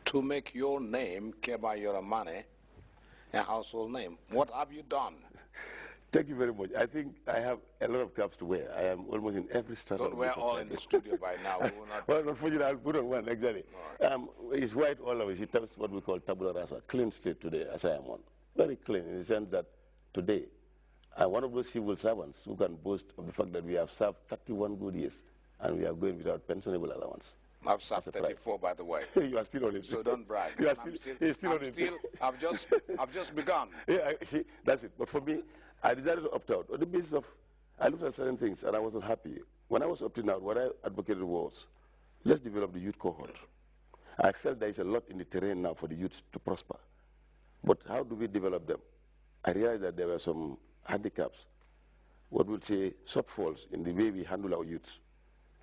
to make your name, Keba Yoramane, a household name? What have you done? Thank you very much. I think I have a lot of caps to wear. I am almost in every strata of Don't wear all in the studio by now. We will not. Well, unfortunately, I'll put on one, exactly. Right. It's white all of it. It's what we call tabula rasa, clean slate today, as I am on. Very clean in the sense that today, I'm one of those civil servants who can boast of the fact that we have served 31 good years, and we are going without pensionable allowance. I've served 34, by the way. You are still on it. So don't brag. You are still on it. I've just begun. Yeah, see, that's it. But for me, I decided to opt out on the basis of, I looked at certain things and I wasn't happy. When I was opting out, what I advocated was, let's develop the youth cohort. I felt there is a lot in the terrain now for the youth to prosper. But how do we develop them? I realized that there were some handicaps, what we'll say shortfalls in the way we handle our youths.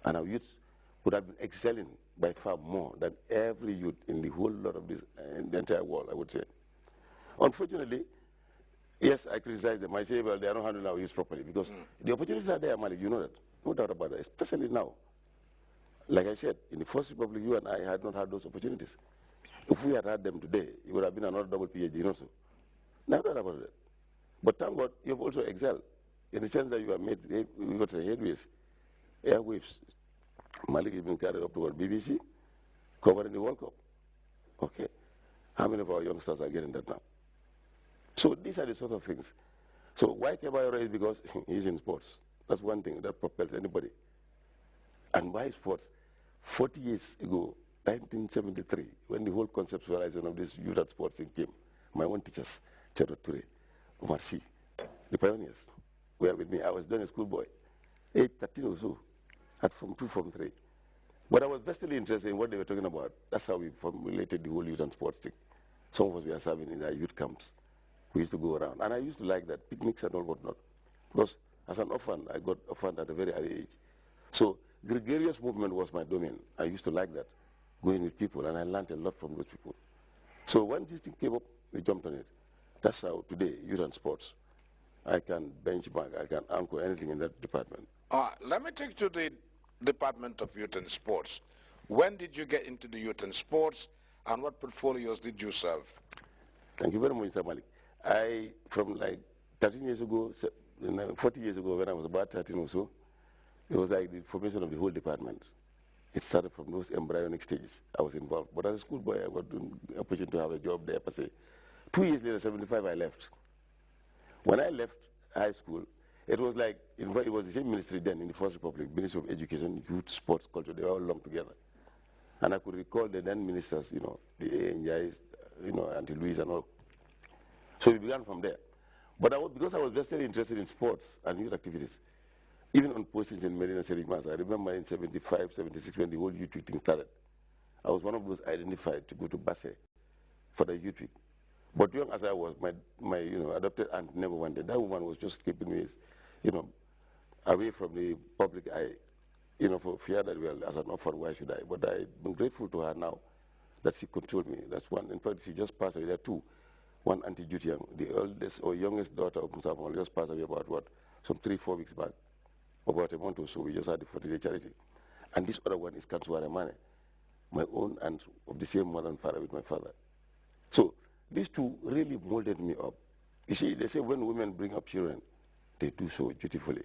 And our youths would have been excelling by far more than every youth in the whole lot of this, in the entire world, I would say. Unfortunately, yes, I criticize them. I say, well, they are not handling our youth properly because the opportunities are there, Malik, you know that. No doubt about that, especially now. Like I said, in the First Republic, you and I had not had those opportunities. If we had had them today, it would have been another double PhD also. No doubt about that. But thank God, you have also excelled in the sense that you have made, we got headways, airwaves. Malik has been carried up toward BBC, covering the World Cup. Okay. How many of our youngsters are getting that now? So these are the sort of things. So why Kebayoro is because he's in sports. That's one thing that propels anybody. And why sports? 40 years ago, 1973, when the whole conceptualization of this youth at sports thing came, my own teachers, Cheto Ture, Omar Sy, the pioneers, were with me. I was then a schoolboy, age 13 or so, at Form 2, Form 3. But I was vastly interested in what they were talking about. That's how we formulated the whole youth and sports thing. Some of us were serving in our youth camps. We used to go around. And I used to like that, picnics and all whatnot. Because as an orphan, I got orphaned at a very early age. So gregarious movement was my domain. I used to like that, going with people, and I learned a lot from those people. So when this thing came up, we jumped on it. That's how today, youth and sports, I can benchmark, I can anchor anything in that department. Let me take you to the Department of Youth and Sports. When did you get into the youth and sports, and what portfolios did you serve? Thank you very much, Mr. Malik. From like 13 years ago, 40 years ago, when I was about 13 or so, it was like the formation of the whole department. It started from those embryonic stages. I was involved. But as a schoolboy, I got the opportunity to have a job there per se. 2 years later, 75, I left. When I left high school, it was like, it was the same ministry then in the First Republic, Ministry of Education, Youth, Sports, Culture, they were all lumped together. And I could recall the then ministers, you know, the ANJIs, you know, Auntie Louise and all. So we began from there. But because I was very interested in sports and youth activities, even on postings in Medina Serimas, I remember in 75, 76, when the whole youth week thing started, I was one of those identified to go to Basse for the youth week. But young as I was, my adopted aunt never wanted. That woman was just keeping me, away from the public eye, for fear that, well, as an orphan, why should I? But I'm grateful to her now that she controlled me. That's one. In fact, she just passed away. There are two. One, Auntie Judy Young, the eldest or youngest daughter of Musamal, just passed away about, some 3-4 weeks back. About a month or so, we just had the 40-day charity. And this other one is Kansuare Mane, my own aunt of the same mother and father with my father. So these two really molded me up. You see, they say when women bring up children, they do so dutifully.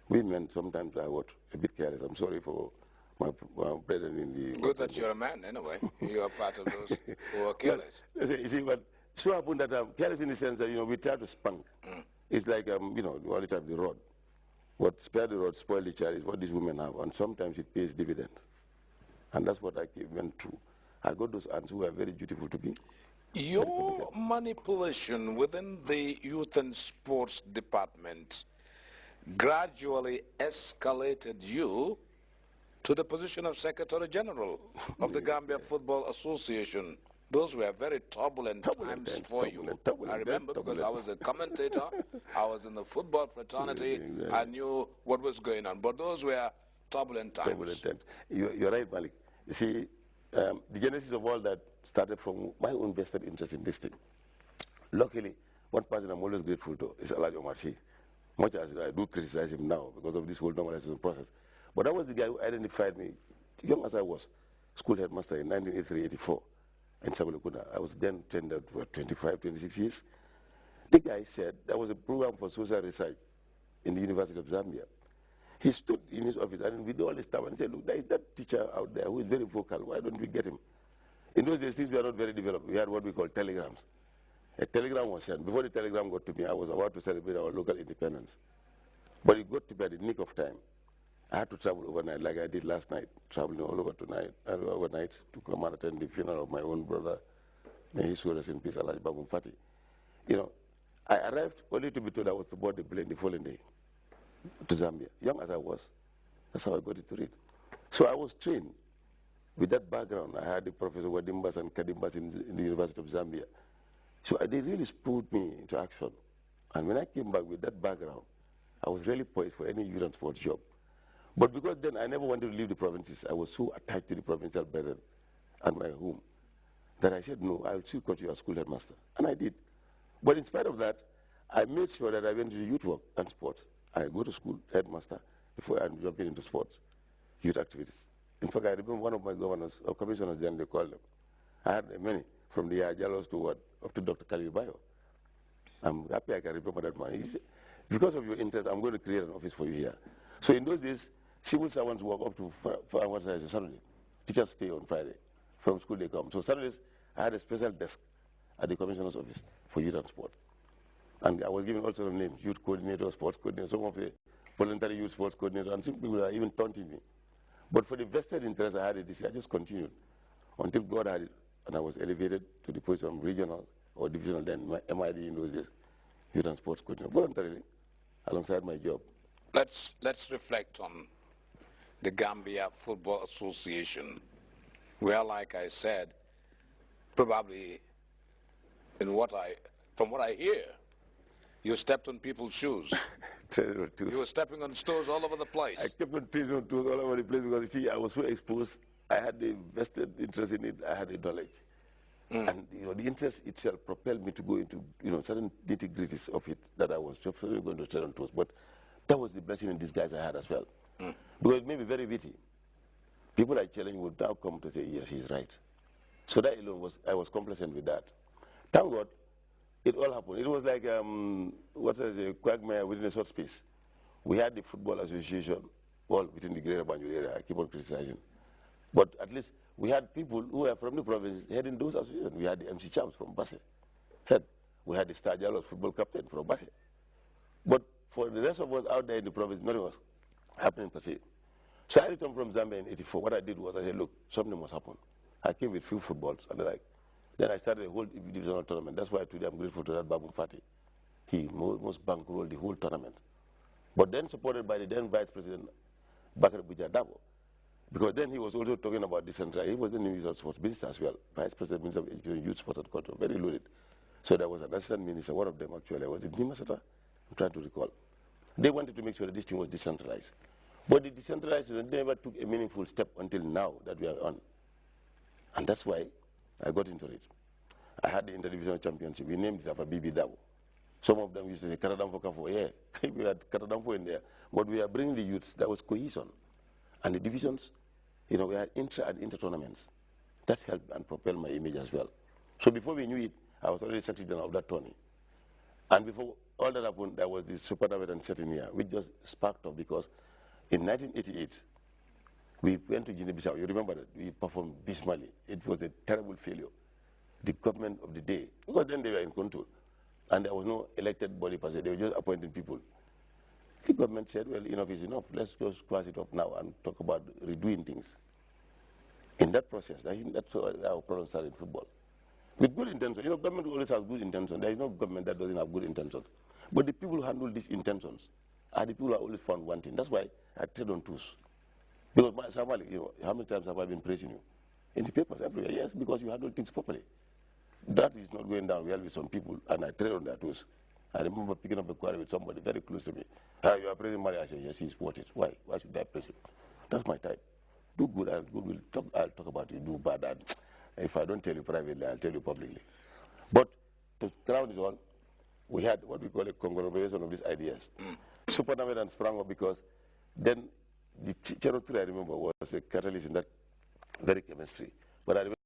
We men sometimes are a bit careless. I'm sorry for my brethren in the... Good that you're a man, anyway. You are part of those who are careless. You see, but so happened that I'm careless in the sense that, we try to spunk. It's like, all the time the rod. What spare the rod, spoil the child is what these women have, and sometimes it pays dividends. And that's what I went through. I got those aunts who were very dutiful to me. Your manipulation within the Youth and Sports Department gradually escalated you to the position of Secretary General of the Gambia Football Association. Those were very turbulent times for you. I remember because I was a commentator, I was in the football fraternity, I knew what was going on. But those were turbulent times. Turbulent times. You're right, Malik. You see, the genesis of all that started from my own vested interest in this thing. Luckily, one person I'm always grateful to is Elijah Omar Sy. Much as I do criticize him now because of this whole normalization process. But that was the guy who identified me, young as I was, school headmaster in 1983-84. in Sabalukuna. I was then tendered for 25, 26 years. The guy said there was a program for social research in the University of Zambia. He stood in his office and with all his time and said, look, there is that teacher out there who is very vocal. Why don't we get him? In those days, things were not very developed. We had what we call telegrams. A telegram was sent. Before the telegram got to me, I was about to celebrate our local independence. But it got to me at the nick of time. I had to travel overnight, like I did last night, traveling all over overnight to come and attend the funeral of my own brother. May his soul rest in peace, Alhaji Babum Fati. You know, I arrived only to be told I was to board the plane the following day to Zambia. Young as I was, that's how I got into it. So I was trained with that background. I had the Professor Wadimbas and Kadimbas in the University of Zambia. So they really spurred me into action. And when I came back with that background, I was really poised for any youth and sports job. But because then I never wanted to leave the provinces, I was so attached to the provincial brethren and my home that I said, no, I will still continue as school headmaster. And I did. But in spite of that, I made sure that I went to youth work and sports. I go to school, headmaster, before I jump into sports, youth activities. In fact, I remember one of my governors, or commissioners then they called them. I had many, from the Ajalos to what, up to Dr. Kalibayo. I'm happy I can remember that man. Because of your interest, I'm going to create an office for you here. So in those days, civil servants work up to 4 hours a Saturday. Teachers stay on Friday. From school they come. So Saturdays, I had a special desk at the commissioner's office for youth and sport. And I was given all sorts of names, youth coordinator, sports coordinator, some of the voluntary youth sports coordinator, and some people were even taunting me. But for the vested interest I had in this, I just continued until God had it, and I was elevated to the position of regional or divisional, then MID in those days, youth and sports coordinator, voluntarily, alongside my job. Let's reflect on the Gambia Football Association, where, like I said, probably from what I hear, you stepped on people's shoes. You were stepping on toes all over the place. I kept on treading on toes all over the place because, you see, I was so exposed. I had the vested interest in it. I had the knowledge. And, you know, the interest itself propelled me to go into, you know, certain nitty-gritties of it that I was just going to tread on toes. But that was the blessing in disguise I had as well. Because it made me very witty. People I challenge would now come to say, yes, he's right. So that alone I was complacent with that. Thank God, it all happened. It was like, what is a quagmire within a short space. We had the Football Association, all within the Greater Banjul area. I keep on criticizing. But at least we had people who were from the province heading those associations. We had the MC Champs from Basse, head. We had the Star Jalos football captain from Basse. But for the rest of us out there in the province, nothing was happening per se. So I returned from Zambia in '84. What I did was I said, look, something must happen. I came with few footballs and the like. Then I started a whole divisional tournament. That's why today I'm grateful to that Babum Fati. He most bankrolled the whole tournament. But then supported by the then Vice President Bakar Bujadabo. Because then he was also talking about decentralization. He was the new sports minister as well. Vice President, Minister of Education, Youth, Sports and Culture, very loaded. So there was an assistant minister, one of them actually, was it Nimasata? I'm trying to recall. They wanted to make sure that this thing was decentralized. But the decentralization never took a meaningful step until now that we are on. And that's why I got into it. I had the interdivisional championship. We named it after Bibi Dabo. Some of them used to say Karadamfo Kafo. Yeah, we had Karadamfo in there. But we are bringing the youths. That was cohesion. And the divisions, you know, we had intra and inter tournaments. That helped and propelled my image as well. So before we knew it, I was already secretary general of that tourney. And before all that happened, there was this Super Navetan setting here, which just sparked off because in 1988, we went to Guinea-Bissau. You remember that? We performed dismally. It was a terrible failure. The government of the day, because then they were in control, and there was no elected body per se. They were just appointing people. The government said, well, enough is enough. Let's just cross it off now and talk about redoing things. In that process, I think that's our problem started in football. With good intentions. You know, government always has good intentions. There is no government that doesn't have good intentions. But the people who handle these intentions are the people who are always found wanting. That's why I tread on toes. Because, Samali, you know, how many times have I been praising you? In the papers, everywhere. Yes, because you handle things properly. That is not going down well with some people, and I tread on their toes. I remember picking up a quarrel with somebody very close to me. You are praising Mali. I said, yes, he's what it. Why? Why should I praise him? That's my type. Do good, and good I'll talk about it. Do bad, and if I don't tell you privately, I'll tell you publicly. But to crown it on, we had what we call a conglomeration of these ideas. Super Navetan sprang up because then the Cherokee, I remember, was a catalyst in that very chemistry. But I remember